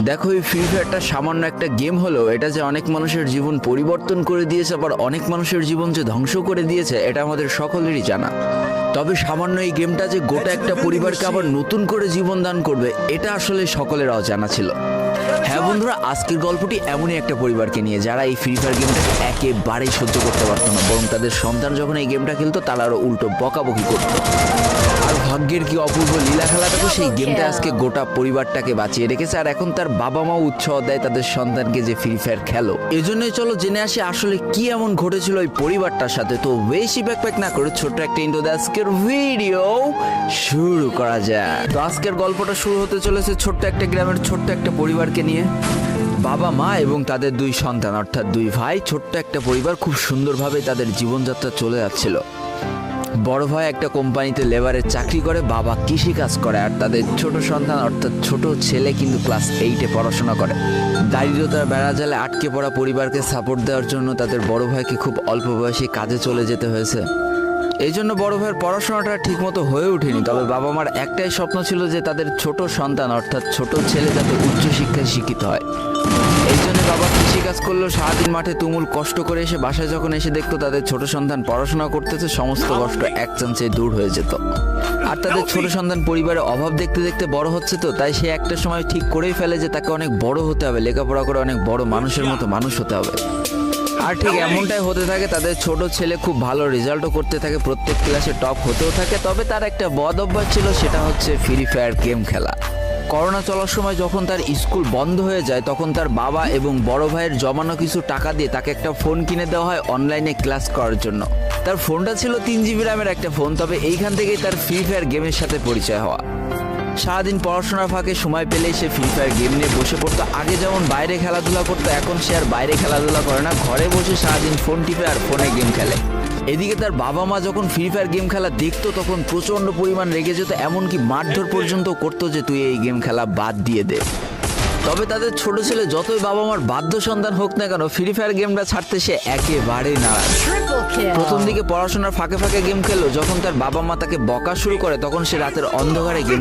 দেখো, এই ফ্রি ফায়ারটা সামান্য একটা গেম হলেও এটা যে অনেক মানুষের জীবন পরিবর্তন করে দিয়েছে, আবার অনেক মানুষের জীবন যে ধ্বংস করে দিয়েছে, এটা আমাদের সকলেরই জানা। তবে সামান্য এই গেমটা যে গোটা একটা পরিবারকে আবার নতুন করে জীবন দান করবে, এটা আসলে সকলের অজানা ছিল। হ্যাঁ বন্ধুরা, আজকের গল্পটি এমনই একটা পরিবারকে নিয়ে যারা এই ফ্রি ফায়ার গেমটাকে একেবারেই সহ্য করতে পারতো না, বরং তাদের সন্তান যখন এই গেমটা খেলতো তারা আরো উল্টো বকাবকি করতো। আর ভাগ্যের কি অপূর্ব লীলা খেলাটাকে সেই গেমটা আজকে গোটা পরিবারটাকে বাঁচিয়ে রেখেছে, আর এখন তার বাবা মাও উৎসাহ দেয় তাদের সন্তানকে যে ফ্রি ফায়ার খেলো। এজন্যই চলো জেনে আসি আসলে কি এমন ঘটেছিল ওই পরিবারটার সাথে। তো বেশি ব্যাকপ্যাক না করে ছোট্ট একটা ইন্ট্রো দিয়ে আজকের ভিডিও শুরু করা যায়। তো আজকের গল্পটা শুরু হতে চলেছে ছোট্ট একটা গ্রামের ছোট্ট একটা পরিবারকে নিয়ে। বাবা মা এবং তাদের দুই সন্তান অর্থাৎ দুই ভাই, ছোট্ট একটা পরিবার, খুব সুন্দরভাবে তাদের জীবনযাত্রা চলে যাচ্ছিল। বড় ভাই একটা কোম্পানিতে লেবারের চাকরি করে, বাবা কৃষি কাজ করে, আর তাদের ছোট সন্তান অর্থাৎ ছোট ছেলে কিন্তু ক্লাস 8-এ পড়াশোনা করে। দারিদ্রতার বেড়াজালে আটকে পড়া পরিবারকে সাপোর্ট দেওয়ার জন্য তাদের বড় ভাইকে খুব অল্প বয়সে কাজে চলে যেতে হয়েছে। এই জন্য বড় ভাইয়ের পড়াশোনাটা ঠিকমতো হয়ে ওঠেনি। তবে বাবা মার একটাই স্বপ্ন ছিল যে তাদের ছোট সন্তান অর্থাৎ ছোট ছেলে যাতে উচ্চশিক্ষায় শিক্ষিত হয়। এই জন্য বাবা কৃষিকাজ করলেও সারাদিন মাঠে তুমুল কষ্ট করে এসে বাসায় যখন এসে দেখতো তাদের ছোট সন্তান পড়াশোনা করতেছে, সমস্ত কষ্ট এক চান্সে দূর হয়ে যেত। আর তাদের ছোট সন্তান পরিবারের অভাব দেখতে দেখতে বড় হচ্ছে, তো তাই সে একটা সময় ঠিক করেই ফেলে যে তাকে অনেক বড় হতে হবে, লেখাপড়া করে অনেক বড় মানুষের মতো মানুষ হতে হবে। আর ঠিক এমনটাই হতে থাকে। তাদের ছোট ছেলে খুব ভালো রেজাল্টও করতে থাকে, প্রত্যেক ক্লাসে টপ হতেও থাকে। তবে তার একটা বদ অভ্যাস ছিল, সেটা হচ্ছে ফ্রি ফায়ার গেম খেলা। করোনা চলার সময় যখন তার স্কুল বন্ধ হয়ে যায়, তখন তার বাবা এবং বড় ভাইয়ের জমানো কিছু টাকা দিয়ে তাকে একটা ফোন কিনে দেওয়া হয় অনলাইনে ক্লাস করার জন্য। তার ফোনটা ছিল 3 GB র্যামের একটা ফোন। তবে এইখান থেকেই তার ফ্রি ফায়ার গেমের সাথে পরিচয় হওয়া। সারাদিন পড়াশোনার ফাঁকে সময় পেলেই সে ফ্রি ফায়ার গেম নিয়ে বসে পড়তো। আগে যেমন বাইরে খেলাধুলা করতো, এখন সে আর বাইরে খেলাধুলা করে না, ঘরে বসে সারাদিন ফোন টিপে আর ফোনে গেম খেলে। এদিকে তার বাবা মা যখন ফ্রি ফায়ার গেম খেলা দেখতো তখন প্রচণ্ড পরিমাণ রেগে যেত, এমনকি মারধর পর্যন্ত করতো যে তুই এই গেম খেলা বাদ দিয়ে দে। তবে তাদের ছোট ছেলে যতই বাবা মার বাধ্য সন্তান হোক না কেন, ফ্রি ফায়ার গেমটা ছাড়তে সে একেবারেই নারাজ। প্রথম দিকে পড়াশোনার ফাঁকে ফাঁকে গেম খেললো, যখন তার বাবা মা তাকে বকা শুরু করে তখন সে রাতের অন্ধকারে গেম